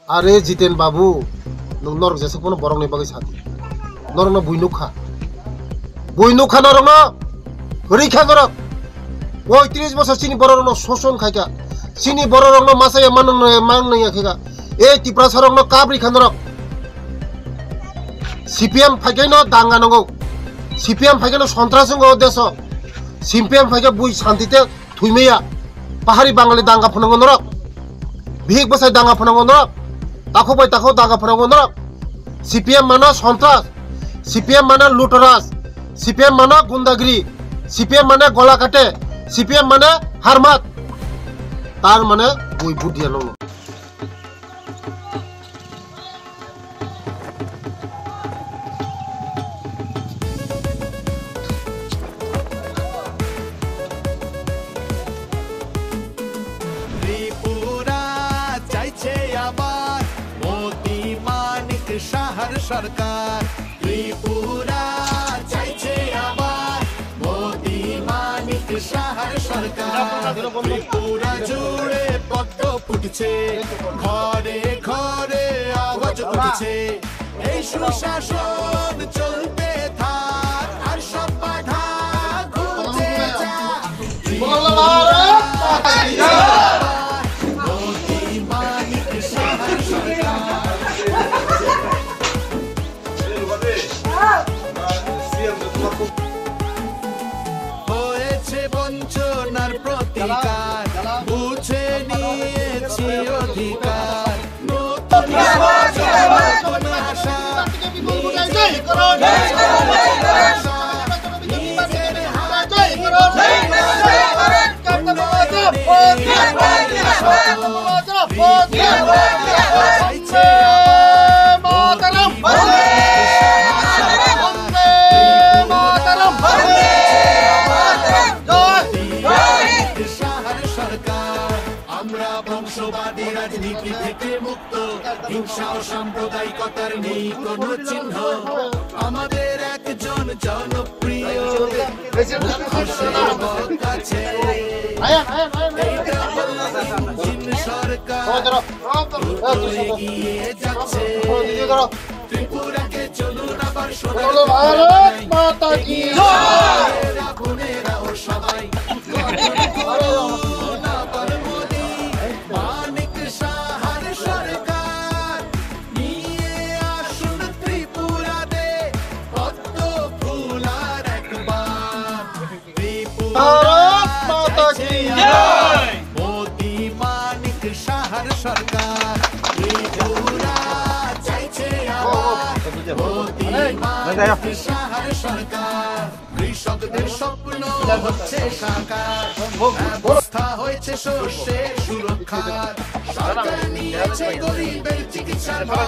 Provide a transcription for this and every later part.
আরে জিতেন বাবু নরক যেসে কোনো বরং নেই বাকি সাথী নরক না বইনুখা নরক না রীক্ষা করক ৩৫ বছর চিনি বড় রং শোষণ খাইকা চিনি বড় রং মাসাইয়া মান নাইয়া খাইকা এই ত্রিপুরা সরং কাবরি খানরক সিপিএম ফাইকাই দাঙ্গা নগো সিপিএম ফাইকাই সন্ত্রাস দেশ সিপিএম ফাইকা বুই শান্তিতে থুইমেয়া পাহাড়ি বাঙালি দাঙ্গা ফোনাঙ্গ নরক ভিক বসাই দাঙ্গা ফোনাঙ্গ নরক তাকো বাই তাকো দাঙ্গা ফোনাঙ্গ নরক সিপিএম মানা সন্ত্রাস সিপিএম মানা লুটরাস সিপিএম মানা গুন্ডাগিরি সিপিএম মানে গলা কাটে সিপিএম মানে হারমাত তার মানে বুই বুদ্ধিয়া নং সরকার ত্রিপুরা চাইছে আবার মোদি মানিক শাহর সরকার ত্রিপুরা জুড়ে পদ্ম ফুটছে ঘরে ঘরে আওয়াজ উঠছে এই সুশাসন চলতে থাক আর সব বাধা ঘুচে যায় মোদি মানিক শাহর সরকার হয়েছে বঞ্চনার প্রতিকার বুঝে নিয়েছি অধিকার নতুন আশা বংশবাদী রাজনীতি থেকে মুক্ত হিংসা ও সাম্প্রদায়িকতার নেই কোনো চিহ্ন আমাদের একজন জনপ্রিয় কাছে সরকার এগিয়ে যাচ্ছে ত্রিপুরাকে চলুন আবার বোনেরা ও সবাই মোদি মানিক শাহর সরকার ত্রিপুরা চাইছে আবার মোদি মানিক শাহর সরকার কৃষকদের স্বপ্ন হচ্ছে সাকার ব্যবস্থা হয়েছে শস্যের সুরক্ষার সরকার নিয়েছে গরিবের চিকিৎসার ভার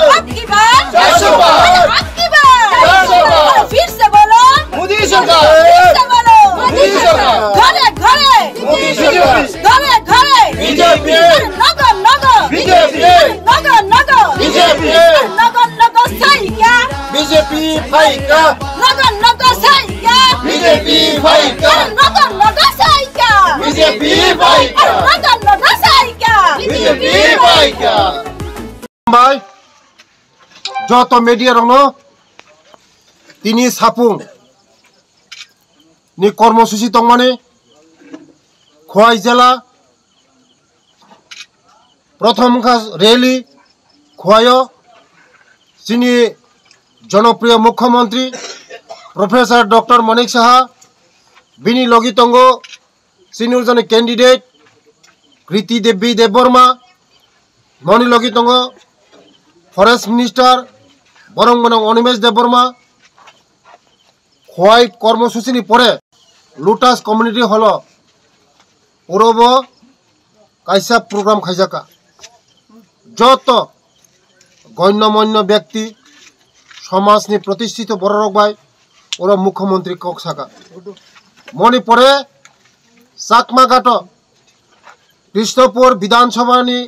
आपकी बार 400 बार आपकी बार फिर से बोलो मोदी सरकार फिर से बोलो मोदी सरकार घरे घरे मोदी सरकार घरे घरे बीजेपी नगर नगर बीजेपी नगर नगर बीजेपी नगर नगर सही क्या बीजेपी भाई का नगर नगर सही क्या बीजेपी भाई का नगर नगर सही क्या बीजेपी भाई का नगर नगर सही क्या बीजेपी भाई का ভাই যত মিডিয়া রং তিনি সাপুং নি কর্মসূচি তংমানে খোয়াই জেলা প্রথম রেলি খোয়ায় যিনি জনপ্রিয় মুখ্যমন্ত্রী প্রফেসর ডক্টর মনিক সাহা বিনি লগিতঙ্গ সিনিয়র জনে ক্যান্ডিডেট কৃতি দেবী দেববর্মা মনি লগিতঙ্গ ফরেস্ট মিনিস্টার বরং অনিমেষ দেববর্মা খোয়াই কর্মসূচি পরে লুটাস কমিউনিটি হল পূরব কাইসা প্রোগ্রাম খাইজাকা যত গণ্যমান্য ব্যক্তি সমাজনি প্রতিষ্ঠিত বড় রকবাই ওরা মুখ্যমন্ত্রী কক্সাকা মণিপুরে চাকমাঘাট কৃষ্ণপুর বিধানসভানি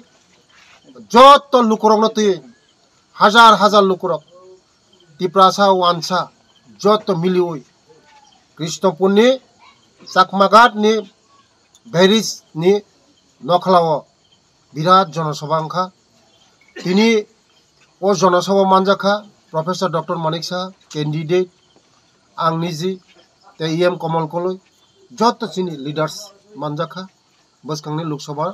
যত লুকরং তুই হাজার হাজার লুকরক টিপ্রাসা ওয়ানসা যত মিলি ওই कृष्णपुरनि चाकमाघाटनि भेरिसनि नखलाव बिराट जनसभा अंखा तिनि ओ जनसभा मानजाखा professor doctor Manik Shah candidate आं निजी ते EM कमल कलई जत चिनि लीडर्स मानजाखा बसखांनि लोकसभा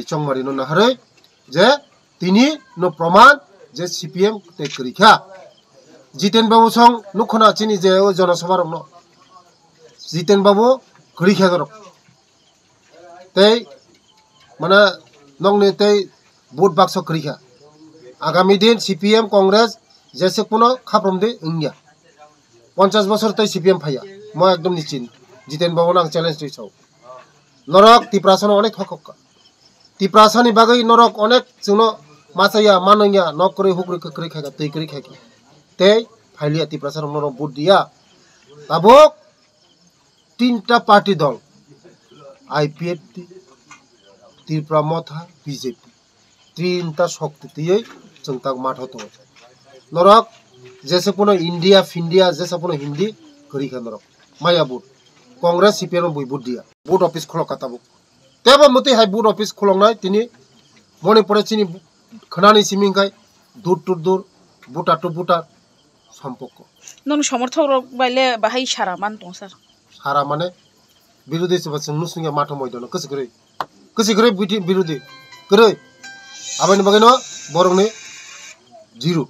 चंगमारी नो नहरे जे तिनि नो प्रमाण जे CPM ते करिखा जितेन बाबू सं नुखना चिनि जे ओ जनसभा रंनो जितेन बाबू करिखा दर ते माने नंगने ते भोट बाक्स करिखा आगामी दिन CPM कांग्रेस जैसे कोनो खाप्रम दे इंडिया 50 बছর तै CPM फाया मैं एकदम निश्चित जितेन बाबू आं चैलेंज दिसाव नरक तिप्रासन अनेक हकका तिप्रासानि बागै नरक अनेक जोंनो मासाया मानया नक करे हुक्रे ककरे खागा तै करे खागी तै फाइलिया तिप्रासन नरक भोट दिया ताबो तीनटा पार्टी दल IPFT त्रिपुरा मथा BJP तीनटा शक्ति दियै जों तक माथो तो नरक जैसे कोनो इंडिया फिंडिया जैसे कोनो हिंदी करिखा नरक माया भोट कांग्रेस CPM बय भोट दिया भोट ऑफिस खलका ताबो तेबो मते हाय भोट ऑफिस खलंनाय तिनि मणिपुर चिनि खनानि सिमिंखाय दूर टू दूर भोटा टू भोटा सम्पर्क नों समर्थक बाइले बाहाय सारा मान दं सर सारा माने विरोधी सभा नुसुंगे माथो मैदान कसे करे विरोधी करे आबानि बागै न बरंनि जीरो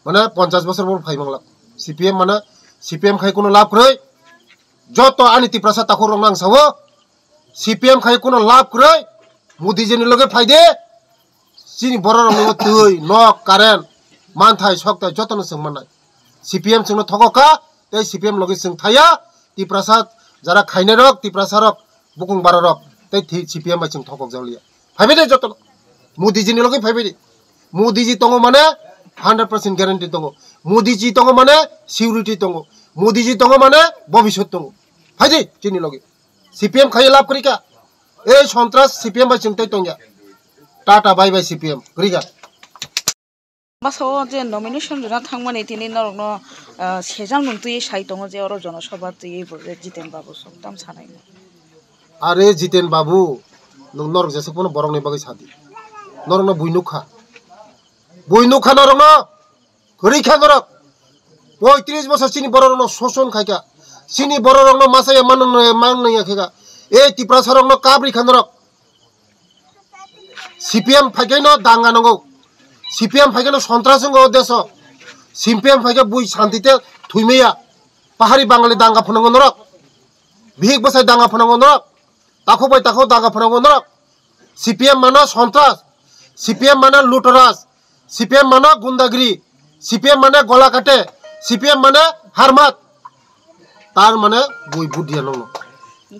माने 50 बছর बर फाइ मांगला CPM माने CPM खाय कोनो लाभ करे जत आनि तिप्रासा ताखौ रंनां सावो CPM खाय कोनो लाभ करे मोदी जेनि लगे फायदे सिनि बर रंनि तै नक कारेन्ट मानथाय सकथाय जतन जों माननाय CPM जोंनो थगका तै CPM लगे जों थाया तिप्रासा যারা খাইনে রক তিপ্রাসা রক বুকুং বারা রক তাই CPM जों थगक जावलिया फाइबे जतन मोदीजीनि लगे फाइबे मोदीजी दङ माने 100% ग्यारेंटी दङ मोदीजी दङ माने सिकिउरिटी दङ मोदीजी दङ माने भबिष्यत दङ फाइदे जोंनि लगे CPM खाय लाभ करिका ए सन्त्रास CPM जों तै दंया टाटा बाय बाय CPM करिका बासो जे नमिनेशन जना थांमाने तिनि नरनो सेजां नंतुयै साइ दङ जे अर जनसभा तुयै बरे जितेन बाबू सप्ताम सानाय आरे जितेन बाबू नों नरक जेसे कोनो बरंनि बागै सादि नरनो बुइनुखा नरनो करिखा नरक 35 বছর सिनि बरनो शोषण खायका सिनि बरनो मासाया माननया खेगा ए तिप्रासा रंनो काब्रि खानरक CPM फाइगैनो दांगा नंगौ CPM फाइगैनो सन्त्रासंगो देश CPM फाइगे बुइ शान्तिते थुइमेया पाहाड़ी बांगाली दांगा फनांगो नरक भिक बसाय दांगा फनांगो नरक ताखौ बाय ताखौ दांगा फनांगो नरक CPM माने सन्त्रास CPM माने लुटराज CPM माने गुंडागिरी CPM माने गला काटे CPM माने हारमात तार माने बुइ बुदिया नंगौ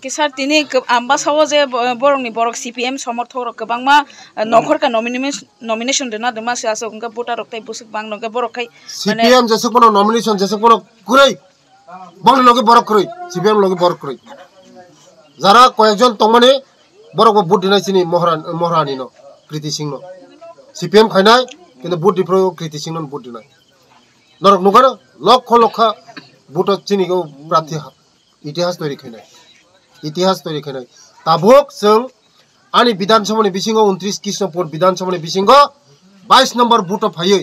कि सर तिनि आम्बासाव जे बरंनि बरक CPM समर्थक गोबांमा नखरका नमिनेशन देना दमा सासो उनका भोटार रक्ताय बुसुक बां नगा बरखाय CPM जैसे कोनो नमिनेशन जैसे कोनो कुरै बंग लगे बरक कुरै CPM लगे बरक कुरै যারা কয়েকজন তংমানে বরক ভোট দিনাই চিনি মহারানী ন কৃতি সিং ন CPM খাইনাই কিন্তু ভোট দিপ্র কৃতি সিং ন ভোট দিনাই নরক নুগান লক্ষ লক্ষ ভোট চিনিগো প্রার্থী ইতিহাস তৈরি খাইনাই ताबुक जों आनि विधानसभानि बिसिङाव 29 कृष्णपुर विधानसभानि बिसिङाव 22 नम्बर भोट फायै